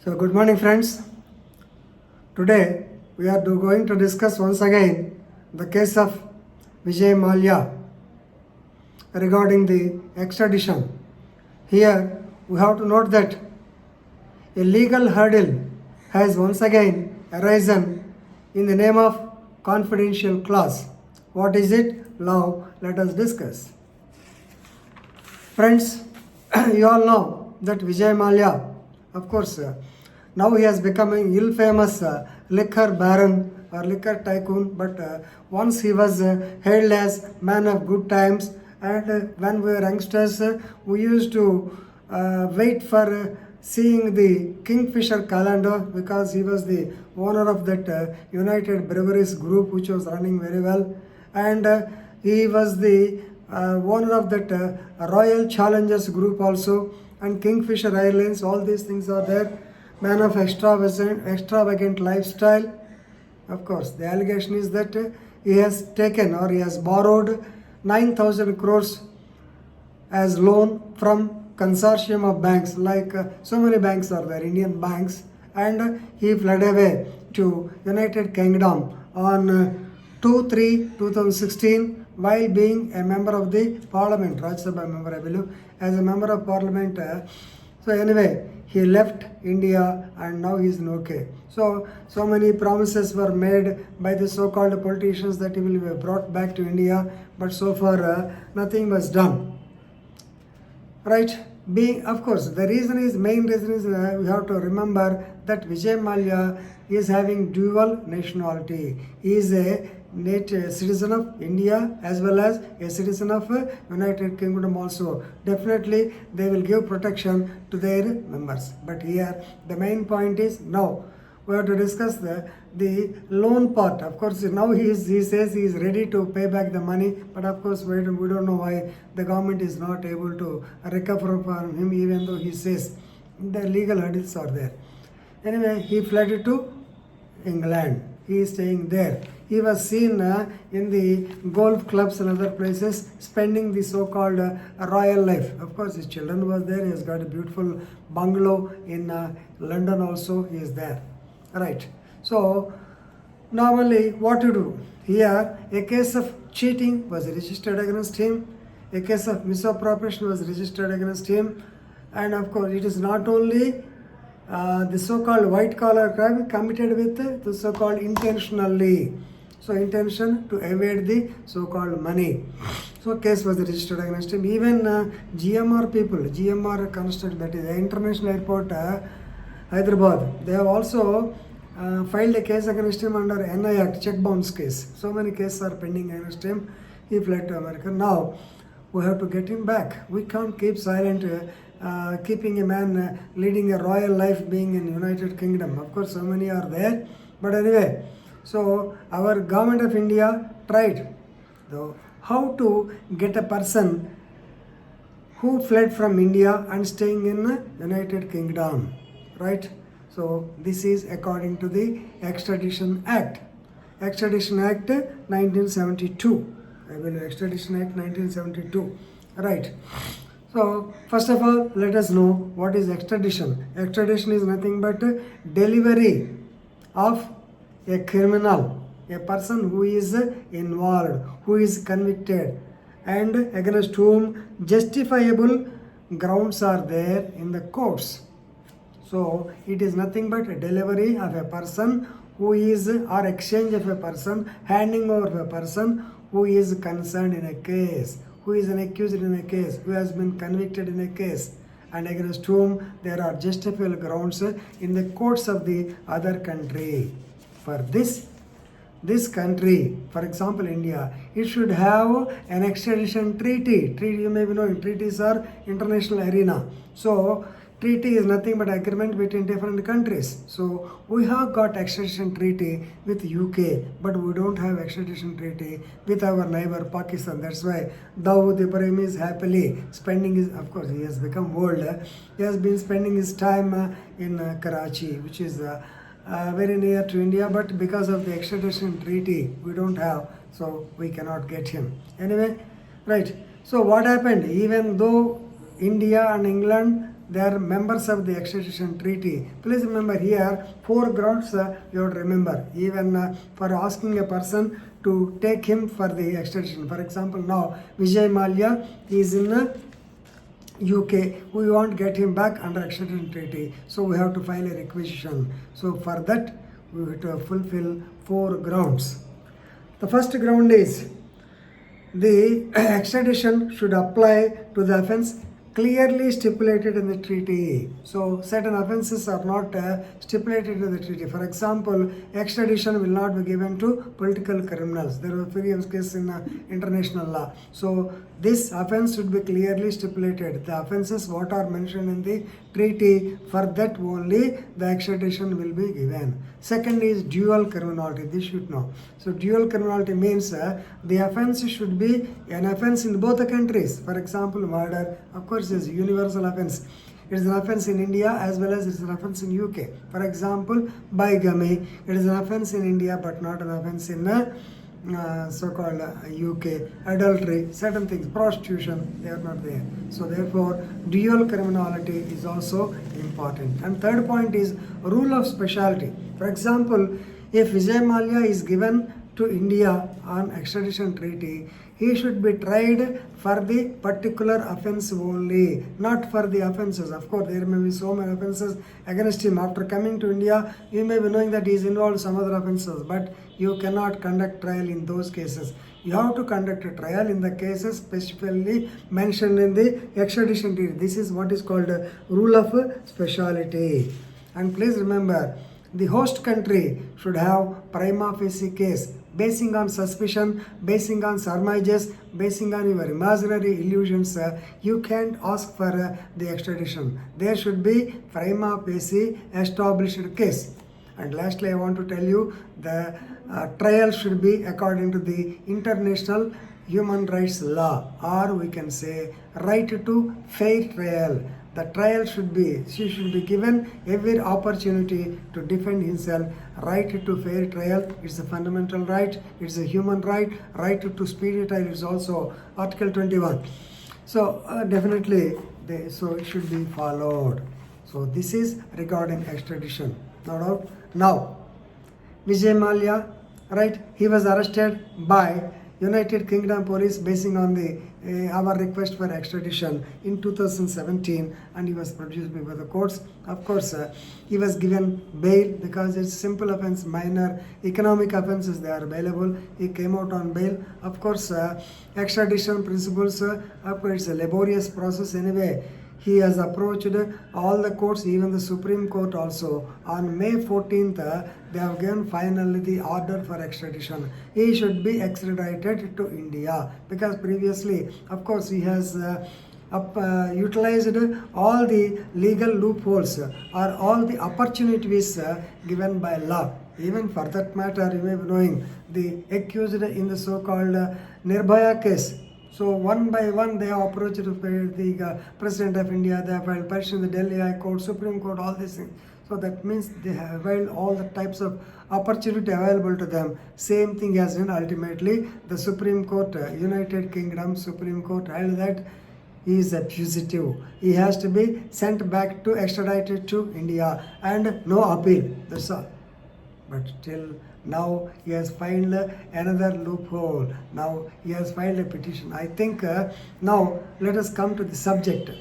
So, good morning, friends. Today we are going to discuss once again the case of Vijay Mallya regarding the extradition. Here we have to note that a legal hurdle has once again arisen in the name of confidential clause. What is it? Now let us discuss. Friends, you all know that Vijay Mallya, of course, now he has become an ill-famous liquor baron or liquor tycoon, but once he was hailed as man of good times, and when we were youngsters, we used to wait for seeing the Kingfisher calendar because he was the owner of that United Breweries group which was running very well, and he was the owner of that Royal Challengers group also, and Kingfisher Airlines. All these things are there. Man of extravagant lifestyle. Of course, the allegation is that he has taken or he has borrowed 9,000 crores as loan from consortium of banks, like so many banks are there, Indian banks, and he fled away to United Kingdom on 2/3/2016 while being a member of the parliament, Rajya Sabha member, I believe, as a member of parliament. So anyway, he left India and now he is in UK. So many promises were made by the so-called politicians that he will be brought back to India, but so far nothing was done. Right? Of course, the main reason is we have to remember that Vijay Mallya is having dual nationality. He is a citizen of India as well as a citizen of United Kingdom also. Definitely they will give protection to their members. But here the main point is now we have to discuss the loan part. Of course, now he says he is ready to pay back the money, but of course we don't know why the government is not able to recover from him, even though he says the legal hurdles are there. Anyway, he fled to England. He is staying there. He was seen in the golf clubs and other places spending the so-called royal life. Of course, his children was there. He has got a beautiful bungalow in London also. He is there. Right. So, normally what to do? Here, a case of cheating was registered against him. A case of misappropriation was registered against him. And of course, it is not only the so-called white-collar crime committed with the so-called intentionally. So intention to evade the so-called money. So case was registered against him. Even GMR people, GMR construct, that is the International Airport, Hyderabad, they have also filed a case against him under NI Act, check bounce case. So many cases are pending against him. He fled to America. Now we have to get him back. We can't keep silent. Keeping a man leading a royal life being in United Kingdom. Of course, so many are there. But anyway, so our government of India tried though how to get a person who fled from India and staying in United Kingdom. Right? So this is according to the Extradition Act. Extradition Act 1972. I will Extradition Act 1972. Right. So, first of all, let us know what is extradition. Extradition is nothing but delivery of a criminal, a person who is involved, who is convicted, and against whom justifiable grounds are there in the courts. So, it is nothing but a delivery of a person who is, or exchange of a person, handing over of a person who is concerned in a case, who is an accused in a case, who has been convicted in a case, and against whom there are justifiable grounds in the courts of the other country. For this country, for example India, it should have an extradition treaty. You may be knowing treaties are international arena. So treaty is nothing but agreement between different countries. So we have got extradition treaty with UK, but we don't have extradition treaty with our neighbor Pakistan. That's why Dawood Ibrahim is happily spending his, of course he has become old, he has been spending his time in Karachi, which is very near to India, but because of the extradition treaty we don't have, so we cannot get him. Anyway, right. So what happened? Even though India and England they are members of the extradition treaty. Please remember here, 4 grounds you have to remember, even for asking a person to take him for the extradition. For example, now Vijay Mallya is in UK, we want to get him back under extradition treaty, so we have to file a requisition. So for that, we have to fulfill 4 grounds. The first ground is the extradition should apply to the offence clearly stipulated in the treaty. So certain offences are not stipulated in the treaty. For example, extradition will not be given to political criminals. There are various cases in international law. So this offence should be clearly stipulated. The offences what are mentioned in the treaty, for that only the extradition will be given. Second is dual criminality. This should know. So dual criminality means the offence should be an offence in both the countries. For example, murder, of course, is a universal offence. It is an offence in India as well as it is an offence in UK. For example, bigamy, it is an offence in India but not an offence in so-called UK. Adultery, certain things, prostitution, they are not there. So therefore, dual criminality is also important. And third point is rule of speciality. For example, if Vijay Mallya is given to India on extradition treaty, he should be tried for the particular offence only, not for the offences. Of course, there may be so many offences against him. After coming to India, you may be knowing that he is involved in some other offences, but you cannot conduct trial in those cases. You have to conduct a trial in the cases specifically mentioned in the extradition treaty. This is what is called a rule of speciality. And please remember, the host country should have prima facie case, basing on suspicion, basing on surmises, basing on your imaginary illusions. You can't ask for the extradition. There should be prima facie established case. And lastly, I want to tell you the trial should be according to the international human rights law, or we can say right to fair trial. The trial should be, she should be given every opportunity to defend himself. Right to fair trial, it's a fundamental right, it's a human right. Right to speedy trial is also Article 21. So definitely, so it should be followed. So this is regarding extradition. No doubt. Now, Vijay Mallya, right? He was arrested by United Kingdom police basing on the our request for extradition in 2017, and he was produced before the courts. Of course, he was given bail because it's simple offense, minor economic offenses, they are available. He came out on bail. Of course, extradition principles, of course, it's a laborious process anyway. He has approached all the courts, even the Supreme Court also. On May 14th, they have given finally the order for extradition. He should be extradited to India because previously, of course, he has utilized all the legal loopholes or all the opportunities given by law. Even for that matter, you may be knowing the accused in the so-called Nirbhaya case. So one by one they have approached the President of India, they have filed petition in the Delhi High Court, Supreme Court, all these things. So that means they have availed all the types of opportunity available to them. Same thing has been ultimately the Supreme Court, United Kingdom Supreme Court held that he is a fugitive. He has to be sent back to extradited to India and no appeal. That's all. But till now he has filed another loophole. Now he has filed a petition. I think now let us come to the subject.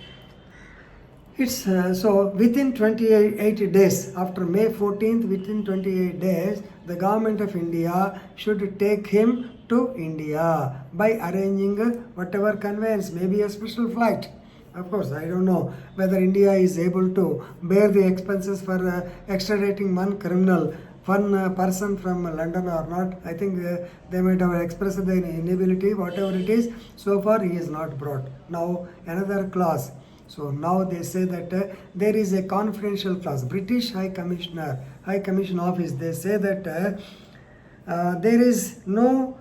It's so within 28 days, after May 14th, within 28 days, the government of India should take him to India by arranging whatever conveyance, maybe a special flight. Of course, I don't know whether India is able to bear the expenses for extraditing one criminal, one person from London or not. I think they might have expressed their inability, whatever it is. So far, he is not brought. Now, another clause. So now they say that there is a confidential clause. British High Commission Office, they say that there is no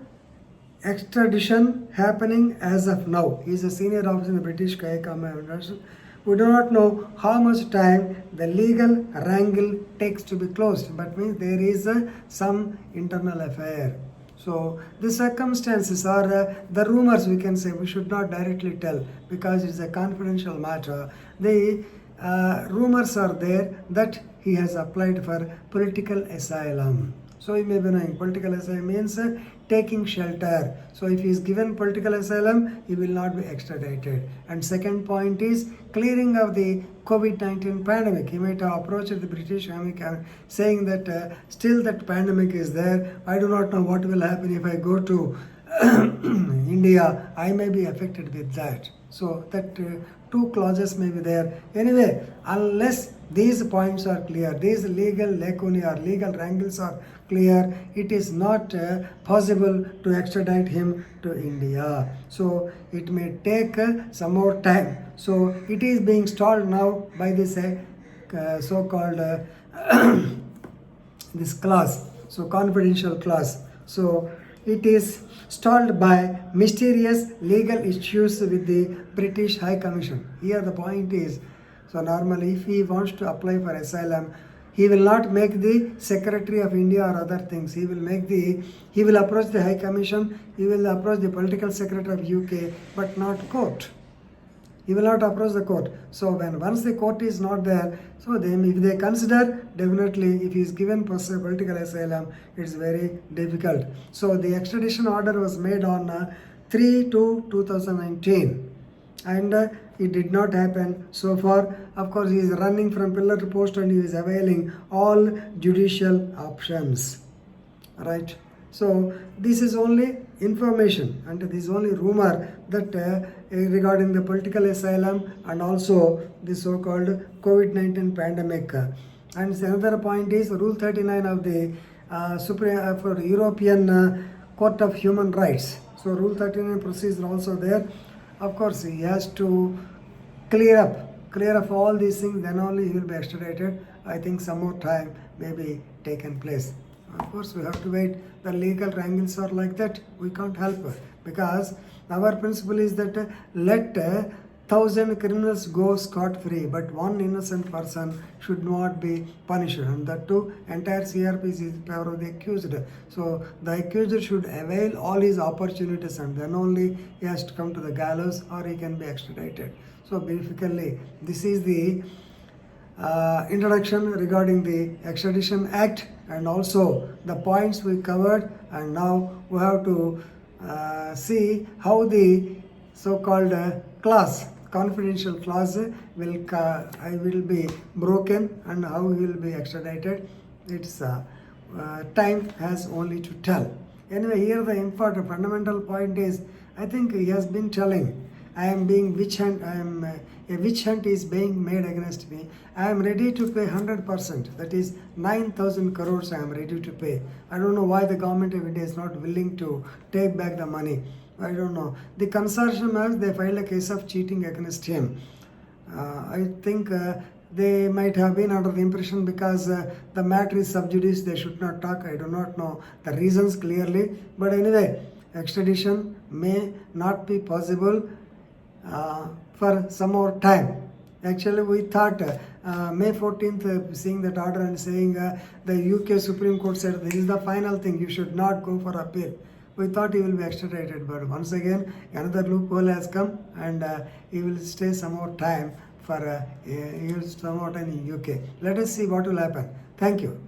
extradition happening as of now. He is a senior officer in the British High Commission. We do not know how much time the legal wrangle takes to be closed, but means there is some internal affair. So the circumstances or the rumors, we can say, we should not directly tell because it's a confidential matter. The rumors are there that he has applied for political asylum. So you may be knowing political asylum means taking shelter. So if he is given political asylum, he will not be extradited. And second point is clearing of the COVID-19 pandemic. He might have approached the British Army saying that still that pandemic is there. I do not know what will happen if I go to India. I may be affected with that. So that two clauses may be there. Anyway, unless these points are clear, these legal lacunae or legal wrangles are clear, it is not possible to extradite him to India. So it may take some more time. So it is being stalled now by this so-called this clause, so confidential clause. So it is stalled by mysterious legal issues with the British High Commission. Here the point is, so normally if he wants to apply for asylum, he will not make the Secretary of India or other things. He will approach the High Commission, he will approach the political secretary of UK, but not court. He will not approach the court. So once the court is not there, so then if they consider, definitely if he is given political asylum, it's very difficult. So the extradition order was made on 3/2/2019, and it did not happen so far. Of course, he is running from pillar to post and he is availing all judicial options. Right? So this is only information and this is only rumor that regarding the political asylum and also the so-called COVID-19 pandemic. And another point is Rule 39 of the for European Court of Human Rights. So Rule 39 procedure also there. Of course, he has to clear up all these things, then only he will be extradited. I think some more time may be taken place. Of course, we have to wait. The legal wrangles are like that. We can't help it because our principle is that let 1,000 criminals go scot-free, but one innocent person should not be punished. And that too, entire CRPC is in favor of the accused. So the accused should avail all his opportunities and then only he has to come to the gallows or he can be extradited. So basically, this is the introduction regarding the Extradition Act and also the points we covered, and now we have to see how the so-called clause, confidential clause will be broken and how he will be extradited. It's time has only to tell. Anyway, here the important fundamental point is, I think he has been telling, I am being witch hunt, a witch hunt is being made against me. I am ready to pay 100%, that is 9,000 crores I am ready to pay. I don't know why the government of India is not willing to take back the money. I don't know. The consortium has, they filed a case of cheating against him. I think they might have been under the impression because the matter is sub judice, they should not talk. I do not know the reasons clearly. But anyway, extradition may not be possible for some more time. Actually, we thought May 14th, seeing that order and saying the UK Supreme Court said this is the final thing, you should not go for appeal. We thought he will be extradited, but once again, another loophole has come and he will stay some more time for he will some more time in UK. Let us see what will happen. Thank you.